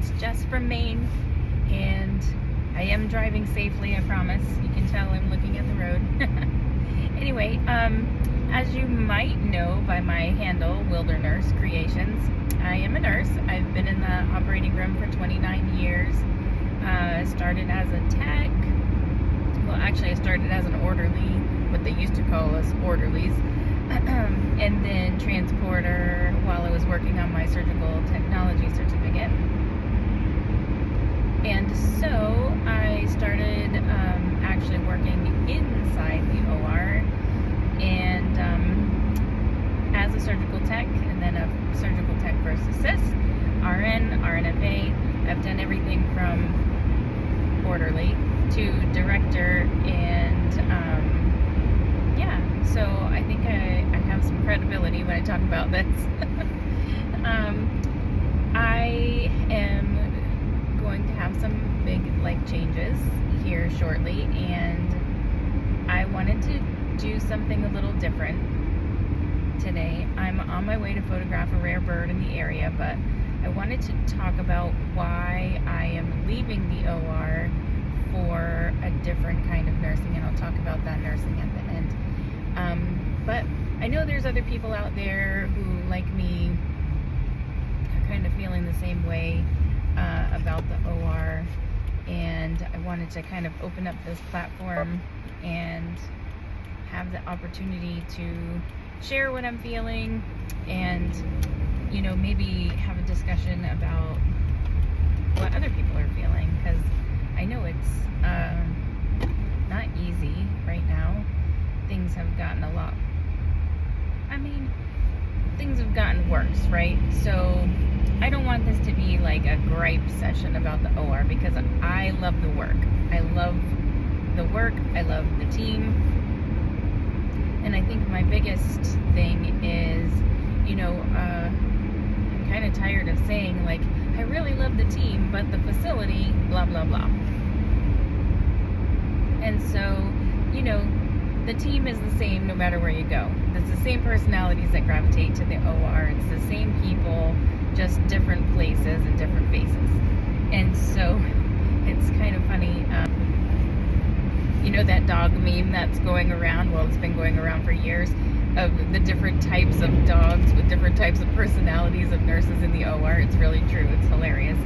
It's Jess from Maine, and I am driving safely, I promise. You can tell I'm looking at the road. Anyway, as you might know by my handle, Wilder Nurse Creations, I am a nurse. I've been in the operating room for 29 years. Started as a tech. Well, actually, I started as an orderly, what they used to call us orderlies, and then transporter while I was working on my surgical technology certificate. And so I started actually working inside the OR, and as a surgical tech, and then a surgical tech first assist, RN, RNFA. I've done everything from orderly to director, and yeah, so I think I have some credibility when I talk about this. I am going to have some big life changes here shortly, and I wanted to do something a little different today. I'm on my way to photograph a rare bird in the area, but I wanted to talk about why I am leaving the OR for a different kind of nursing, and I'll talk about that nursing at the end. But I know there's other people out there who, like me, are kind of feeling the same way about the OR, and I wanted to kind of open up this platform and have the opportunity to share what I'm feeling, and maybe have a discussion about what other people are feeling, because I know it's not easy right now. Things have gotten things have gotten worse, right? So I don't want this to be like a gripe session about the OR, because I love the work. I love the work. I love the team. And I think my biggest thing is, I'm kind of tired of saying, like, I really love the team, but the facility, blah, blah, blah. And so, the team is the same no matter where you go. It's the same personalities that gravitate to the OR. It's the same people, just different places and different faces. And so it's kind of funny. That dog meme that's going around, well, it's been going around for years, of the different types of dogs with different types of personalities of nurses in the OR. It's really true. It's hilarious.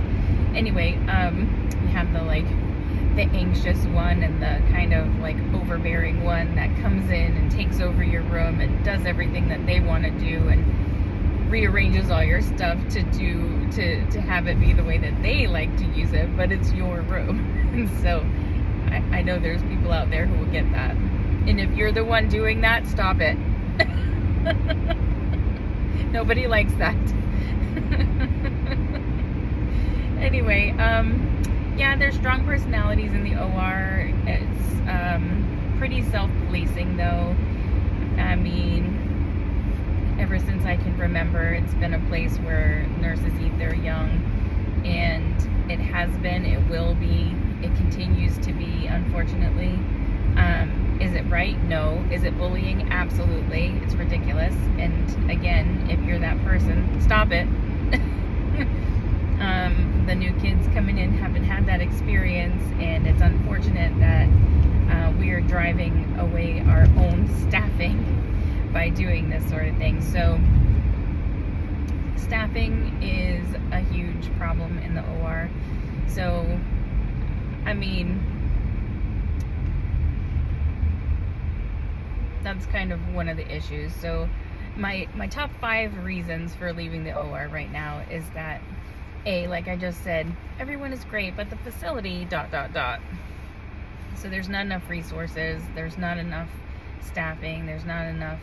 Anyway, you have the anxious one, and the kind of like overbearing one that comes in and takes over your room and does everything that they want to do, and rearranges all your stuff to have it be the way that they like to use it, but it's your room. And so I know there's people out there who will get that. And if you're the one doing that, stop it. Nobody likes that. Anyway, yeah, there's strong personalities in the OR. It's pretty self-policing, though. I mean, ever since I can remember, it's been a place where nurses eat their young, and it has been, it will be, it continues to be, unfortunately. Is it right? No. Is it bullying? Absolutely. It's ridiculous. And again, if you're that person, stop it. The new kids coming in haven't had that experience, and it's unfortunate that we are driving away our own staffing by doing this sort of thing. So staffing is a huge problem in the OR. So, that's kind of one of the issues. So my top 5 reasons for leaving the OR right now is that, A, like I just said, everyone is great, but the facility, ... So there's not enough resources, there's not enough staffing, there's not enough,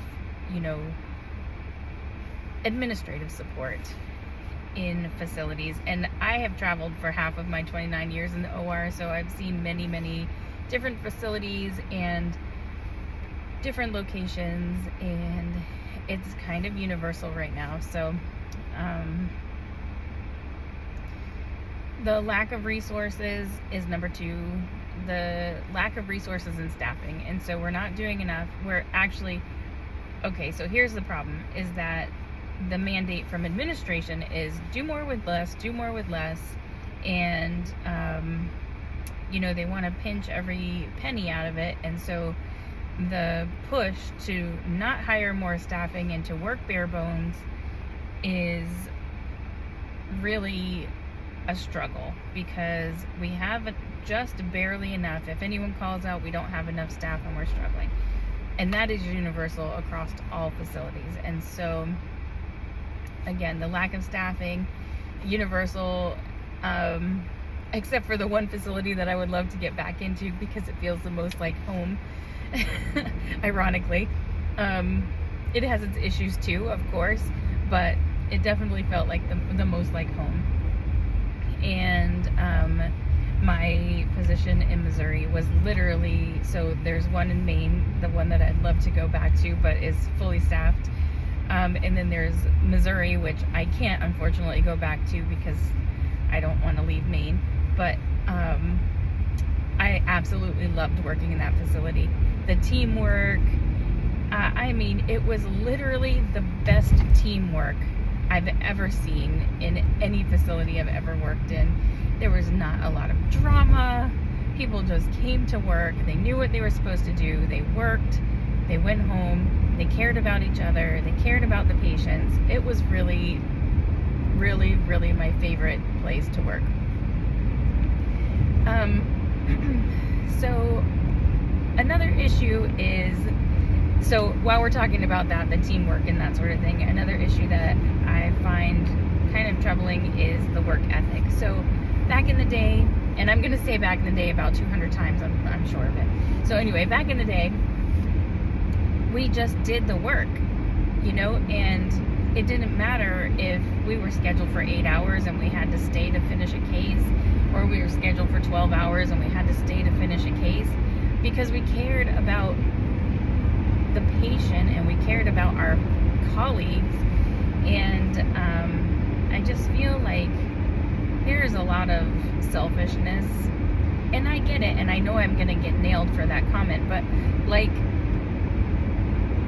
administrative support in facilities. And I have traveled for half of my 29 years in the OR, so I've seen many, many different facilities and different locations, and it's kind of universal right now. So the lack of resources is number 2. The lack of resources and staffing. And so we're not doing enough. We're actually, okay, so here's the problem, is that the mandate from administration is do more with less, and they want to pinch every penny out of it. And so the push to not hire more staffing and to work bare bones is really a struggle, because we have just barely enough. If anyone calls out, we don't have enough staff and we're struggling. And that is universal across all facilities. And so, again, the lack of staffing, universal, except for the one facility that I would love to get back into because it feels the most like home. Ironically, it has its issues too, of course, but it definitely felt like the most like home. And my position in Missouri was literally, so there's one in Maine, the one that I'd love to go back to, but is fully staffed. And then there's Missouri, which I can't unfortunately go back to because I don't want to leave Maine. But I absolutely loved working in that facility. The teamwork, it was literally the best teamwork I've ever seen in any facility I've ever worked in. There was not a lot of drama. People just came to work. They knew what they were supposed to do. They worked. They went home. They cared about each other. They cared about the patients. It was really, really, really my favorite place to work. So another issue is, so while we're talking about that, the teamwork and that sort of thing, another issue that I find kind of troubling is the work ethic. So back in the day, and I'm going to say back in the day about 200 times, I'm sure of it. So anyway, back in the day, we just did the work, and it didn't matter if we were scheduled for 8 hours and we had to stay to finish a case, or we were scheduled for 12 hours and we had to stay to finish a case, because we cared about the patient and we cared about our colleagues. And I just feel like there's a lot of selfishness, and I get it, and I know I'm gonna get nailed for that comment, but like,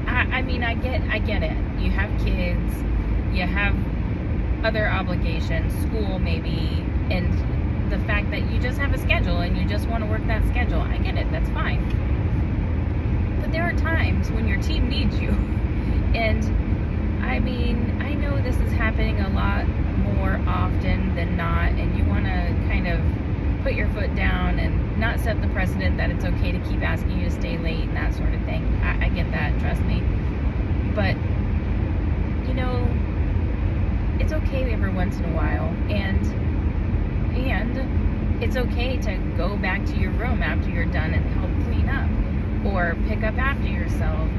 I get it. You have kids, you have other obligations, school maybe, and the fact that you just have a schedule and you just want to work that schedule. I get it, that's fine. But there are times when your team needs you. And I know this is happening a lot more often than not, and you want to kind of put your foot down and not set the precedent that it's okay to keep asking you to stay late and that sort of thing. I get that, trust me. But, it's okay every once in a while, and it's okay to go back to your room after you're done and help clean up, or pick up after yourself.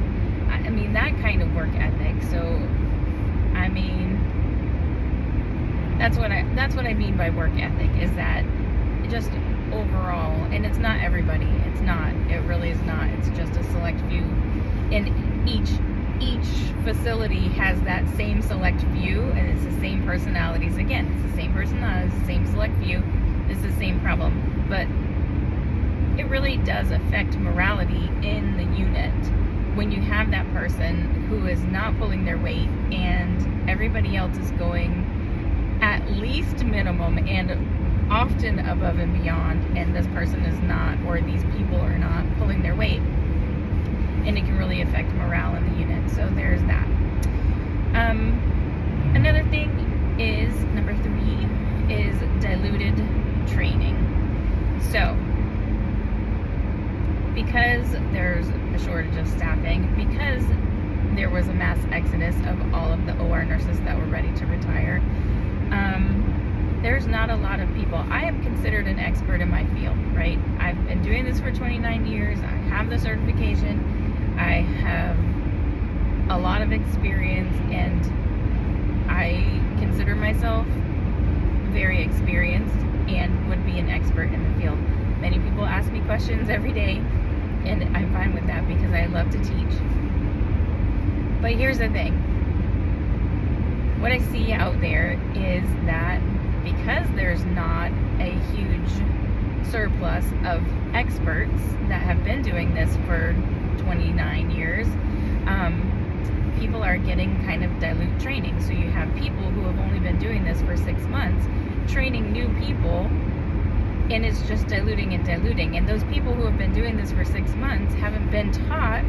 That kind of work ethic. So, that's what I mean by work ethic, is that just overall, and it's not everybody. It's not. It really is not. It's just a select few. And each facility has that same select few, and it's the same personalities. Again, it's the same personalities, the same select few. It's the same problem. But it really does affect morality in the unit when you have that person who is not pulling their weight and everybody else is going at least minimum and often above and beyond, and this person is not, or these people are not pulling their weight, and it can really affect morale in the unit. So there's that. Another thing is, number 3, is diluted training. So because there's a shortage of staffing, because there was a mass exodus of all of the OR nurses that were ready to retire, there's not a lot of people. I am considered an expert in my field, right? I've been doing this for 29 years. I have the certification. I have a lot of experience, and I consider myself very experienced and would be an expert in the field. Many people ask me questions every day, and I'm fine with that because I love to teach. But here's the thing. What I see out there is that because there's not a huge surplus of experts that have been doing this for 29 years, people are getting kind of dilute training. So you have people who have only been doing this for 6 months training new people, and it's just diluting and diluting. And those people who have been doing this for 6 months haven't been taught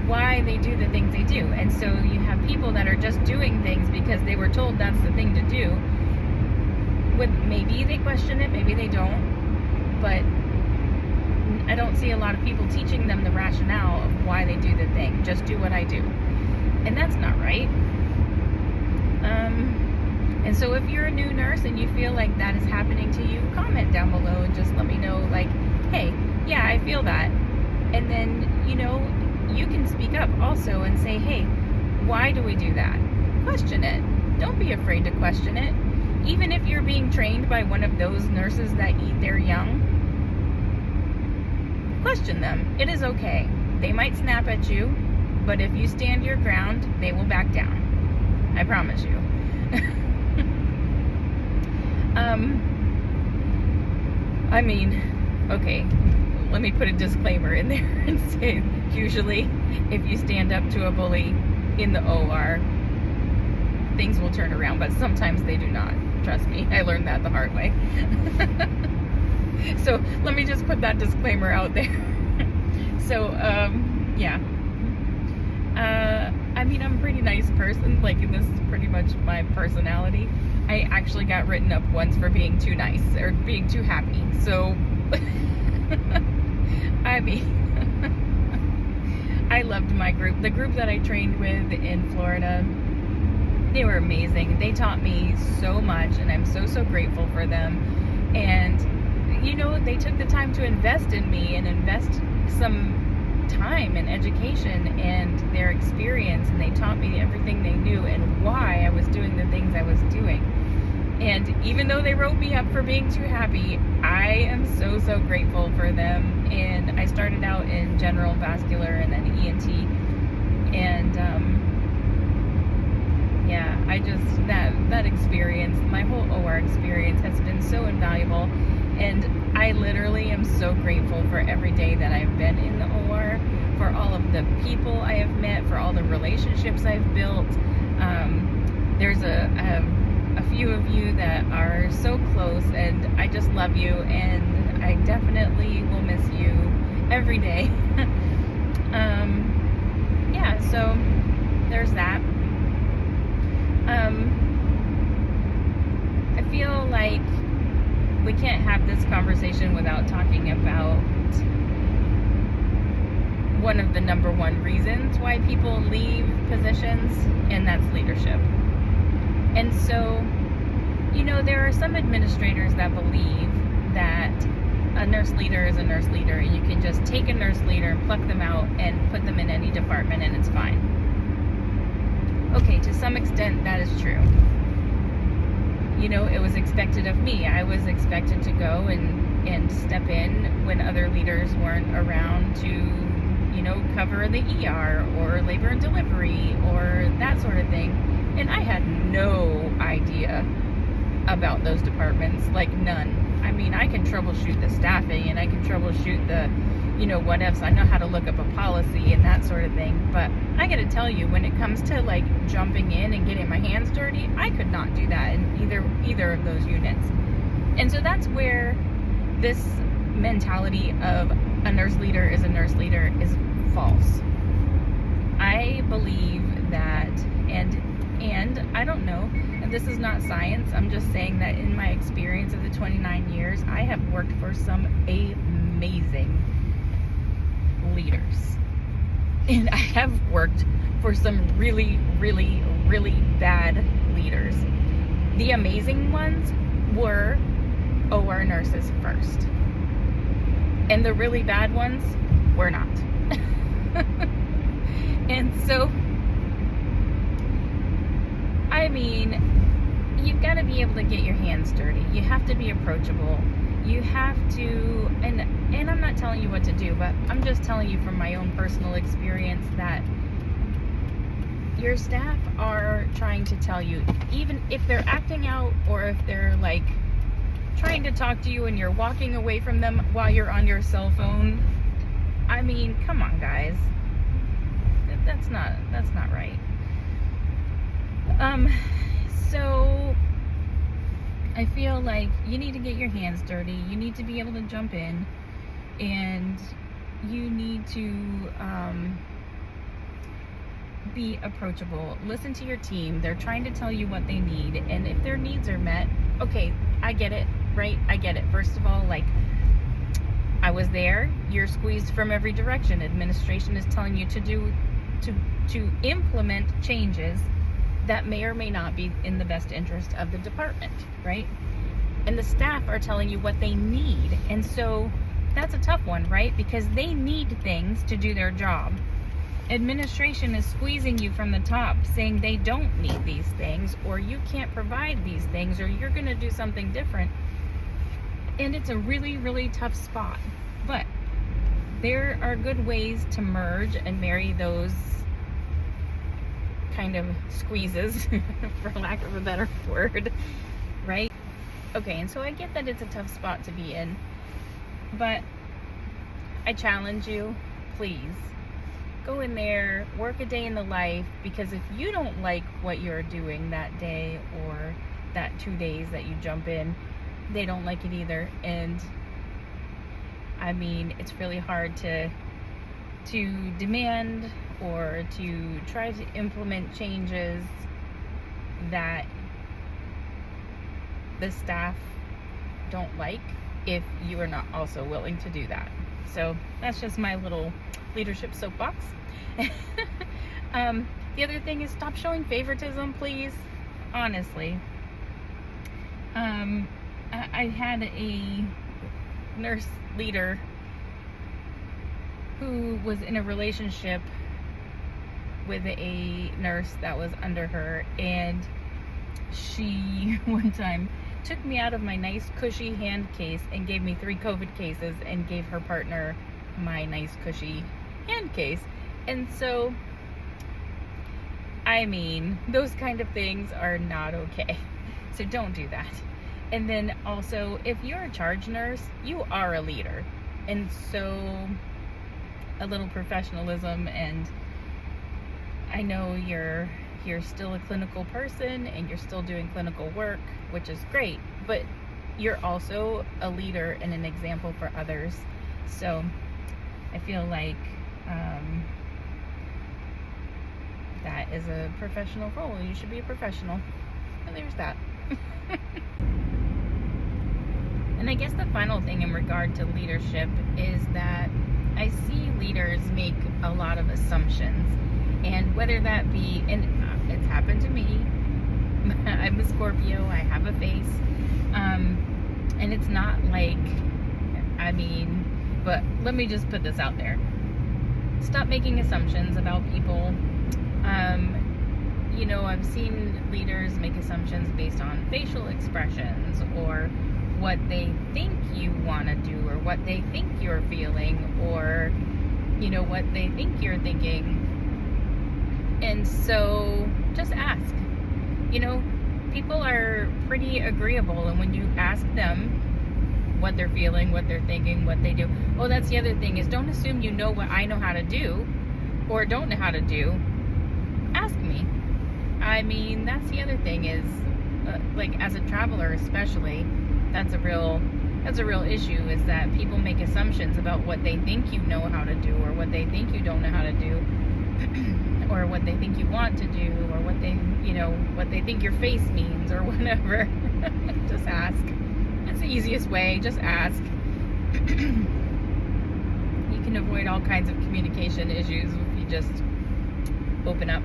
why they do the things they do. And so you have people that are just doing things because they were told that's the thing to do. Maybe they question it, maybe they don't, but I don't see a lot of people teaching them the rationale of why they do the thing. Just do what I do. And that's not right. And so if you're a new nurse and you feel like that is happening to you, comment down below and just let me know, like, hey, yeah, I feel that. And then, you can speak up also and say, hey, why do we do that? Question it. Don't be afraid to question it. Even if you're being trained by one of those nurses that eat their young, question them. It is okay. They might snap at you, but if you stand your ground, they will back down. I promise you. Okay, let me put a disclaimer in there and say, usually, if you stand up to a bully in the OR, things will turn around, but sometimes they do not. Trust me, I learned that the hard way. So let me just put that disclaimer out there. So, yeah. I'm a pretty nice person. Like, this is pretty much my personality. I actually got written up once for being too nice or being too happy. So, I loved my group. The group that I trained with in Florida, they were amazing. They taught me so much, and I'm so, so grateful for them. And, they took the time to invest in me and invest some time and education and their experience, and they taught me everything they knew and why I was doing the things I was doing. And even though they wrote me up for being too happy, I am so, so grateful for them. And I started out in general vascular and then ENT, and yeah, that experience, my whole OR experience has been so invaluable. And I literally am so grateful for every day that I've been in the OR, for all of the people I have met, for all the relationships I've built. There's a few of you that are so close, and I just love you, and I definitely will miss you every day. Yeah, so there's that. I feel like we can't have this conversation without talking about one of the number one reasons why people leave positions, and that's leadership. And so, there are some administrators that believe that a nurse leader is a nurse leader, and you can just take a nurse leader and pluck them out and put them in any department and it's fine. Okay, to some extent that is true. It was expected of me. I was expected to go and step in when other leaders weren't around to, cover the ER or labor and delivery or that sort of thing. And I had no idea about those departments, like none. I can troubleshoot the staffing and I can troubleshoot the, what ifs. I know how to look up a policy and that sort of thing. But I gotta tell you, when it comes to like jumping in and getting my hands dirty, I could not do that in either of those units. And so that's where this mentality of a nurse leader is a nurse leader is false. I believe that, and I don't know, and this is not science, I'm just saying that in my experience of the 29 years, I have worked for some amazing leaders. And I have worked for some really, really, really bad leaders. The amazing ones were OR nurses first. And the really bad ones were not. And so, you've got to be able to get your hands dirty. You have to be approachable. You have to, and I'm not telling you what to do, but I'm just telling you from my own personal experience that your staff are trying to tell you, even if they're acting out or if they're like trying to talk to you and you're walking away from them while you're on your cell phone. Come on, guys. That's not right. So I feel like you need to get your hands dirty. You need to be able to jump in, and you need to be approachable. Listen to your team. They're trying to tell you what they need, and if their needs are met, okay, I get it, right? I get it. First of all, like, I was there. You're squeezed from every direction. Administration is telling you to implement changes that may or may not be in the best interest of the department, right? And the staff are telling you what they need. And so that's a tough one, right? Because they need things to do their job. Administration is squeezing you from the top, saying they don't need these things, or you can't provide these things, or you're going to do something different. And it's a really, really tough spot. But there are good ways to merge and marry those kind of squeezes, for lack of a better word, right? Okay, and so I get that it's a tough spot to be in, but I challenge you, please, go in there, work a day in the life, because if you don't like what you're doing that day or that 2 days that you jump in, they don't like it either. And I mean, it's really hard to demand or to try to implement changes that the staff don't like if you are not also willing to do that. So that's just my little leadership soapbox. The other thing is, stop showing favoritism, please. Honestly. I had a nurse leader who was in a relationship with a nurse that was under her, and she one time took me out of my nice cushy hand case and gave me 3 COVID cases and gave her partner my nice cushy hand case. And so, I mean, those kind of things are not okay. So don't do that. And then also, if you're a charge nurse, you are a leader. And so a little professionalism, and I know you're still a clinical person and you're still doing clinical work, which is great, but you're also a leader and an example for others. So I feel like that is a professional role. You should be a professional. And there's that. And I guess the final thing in regard to leadership is that I see leaders make a lot of assumptions. And whether that be, and it's happened to me, I'm a Scorpio, I have a face, and it's not like, I mean, but let me just put this out there. Stop making assumptions about people. You know, I've seen leaders make assumptions based on facial expressions or what they think you want to do or what they think you're feeling or, you know, what they think you're thinking. And so just ask. You know, people are pretty agreeable, and when you ask them what they're feeling, what they're thinking, what they do. Oh, that's the other thing, is don't assume you know what I know how to do or don't know how to do. Ask me. I mean, that's the other thing is, like, as a traveler especially, that's a real issue, is that people make assumptions about what they think you know how to do or what they think you don't know how to do or what they think you want to do or what they, you know, what they think your face means or whatever. Just ask. That's the easiest way. Just ask. You can avoid all kinds of communication issues if you just open up.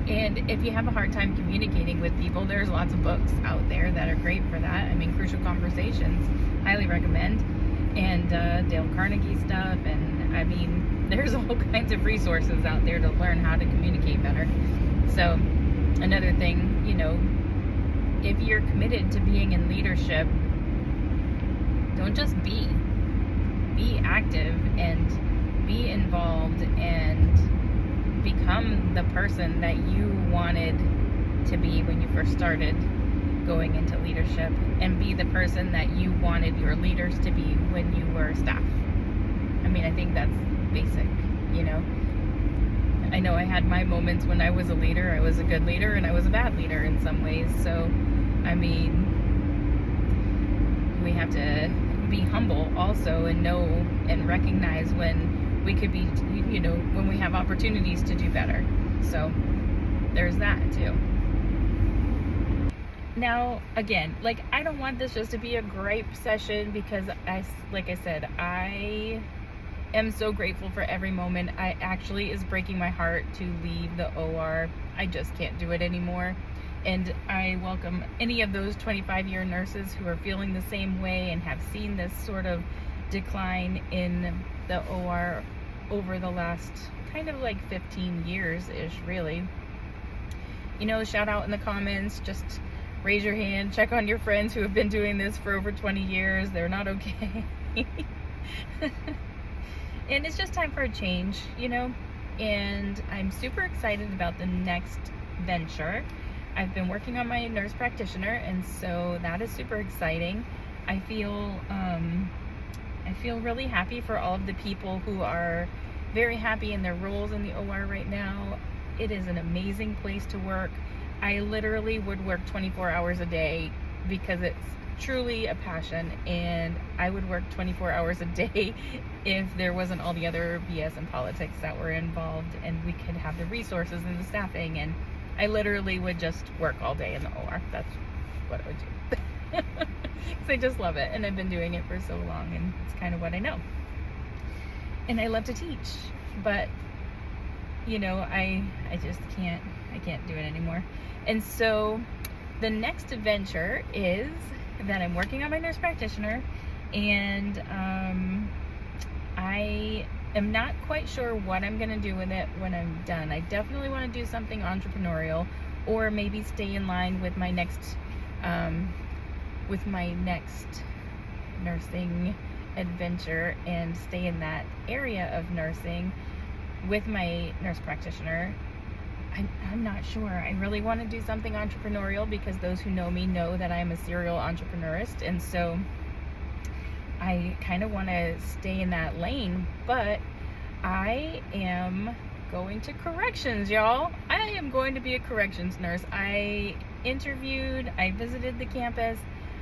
And if you have a hard time communicating with people, there's lots of books out there that are great for that. I mean, Crucial Conversations, highly recommend. And Dale Carnegie stuff. And I mean, there's all kinds of resources out there to learn how to communicate better. So another thing, you know, if you're committed to being in leadership, don't just be active and be involved and become the person that you wanted to be when you first started going into leadership, and be the person that you wanted your leaders to be when you were staff. I mean, I think that's basic, you know. I know I had my moments when I was a leader. I was a good leader and I was a bad leader in some ways. So I mean, we have to be humble also and know and recognize when we could be, when we have opportunities to do better. So there's that too. Now, again, like, I don't want this just to be a gripe session, because like I said, I am so grateful for every moment. I actually is breaking my heart to leave the OR. I just can't do it anymore. And I welcome any of those 25-year nurses who are feeling the same way and have seen this sort of decline in the OR over the last kind of like 15 years-ish, really. Shout out in the comments, just raise your hand, check on your friends who have been doing this for over 20 years. They're not okay. And it's just time for a change, and I'm super excited about the next venture. I've been working on my nurse practitioner, and so that is super exciting. I feel really happy for all of the people who are very happy in their roles in the OR right now. It is an amazing place to work. I literally would work 24 hours a day because it's truly a passion, and I would work 24 hours a day if there wasn't all the other BS and politics that were involved, and we could have the resources and the staffing, and I literally would just work all day in the OR. That's what I would do. Because I just love it, and I've been doing it for so long, and it's kind of what I know. And I love to teach, but I just can't do it anymore. And so the next adventure is that I'm working on my nurse practitioner, and I am not quite sure what I'm going to do with it when I'm done. I definitely want to do something entrepreneurial, or maybe stay in line with my next nursing adventure and stay in that area of nursing with my nurse practitioner. I'm not sure. I really want to do something entrepreneurial, because those who know me know that I'm a serial entrepreneurist, and so I kind of want to stay in that lane. But I am going to corrections, y'all. I am going to be a corrections nurse. I visited the campus,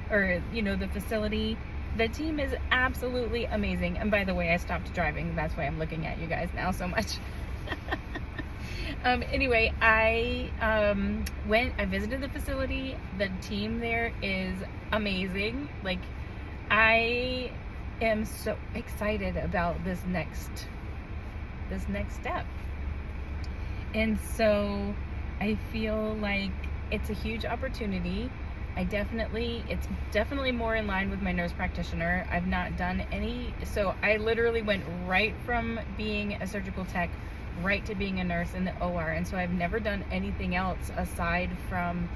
or the facility. The team is absolutely amazing. And by the way, I stopped driving. That's why I'm looking at you guys now so much. Anyway, I visited the facility. The team there is amazing. Like, I am so excited about this next step. And so I feel like it's a huge opportunity. It's definitely more in line with my nurse practitioner. I've not done so I literally went right from being a surgical tech right to being a nurse in the OR, and so I've never done anything else aside from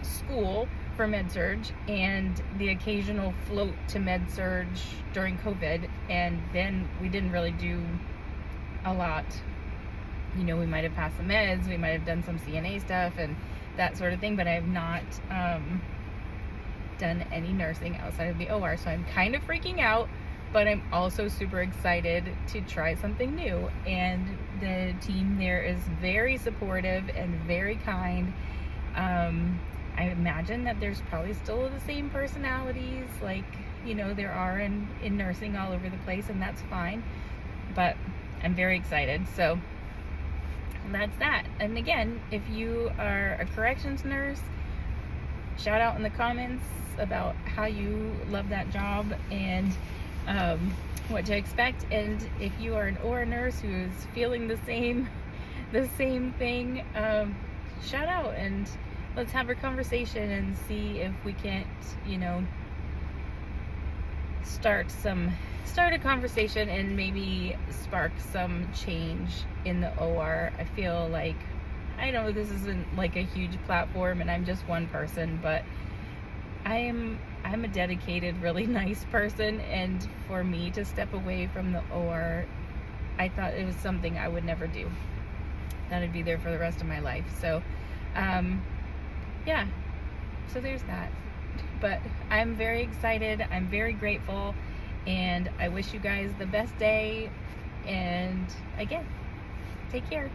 school for med-surg and the occasional float to med-surg during COVID, and then we didn't really do a lot. We might have passed some meds, we might have done some CNA stuff and that sort of thing, but I have not done any nursing outside of the OR. So I'm kind of freaking out, but I'm also super excited to try something new. And the team there is very supportive and very kind. I imagine that there's probably still the same personalities like there are in nursing all over the place, and that's fine, but I'm very excited. So that's that. And again, if you are a corrections nurse, shout out in the comments about how you love that job and what to expect. And if you are an OR nurse who is feeling the same thing, shout out and let's have a conversation and see if we can't start a conversation and maybe spark some change in the OR. I feel like, I know this isn't like a huge platform and I'm just one person, but I'm a dedicated, really nice person, and for me to step away from the OR, I thought it was something I would never do. That I'd be there for the rest of my life. So yeah, so there's that. But I'm very excited, I'm very grateful, and I wish you guys the best day. And again, take care.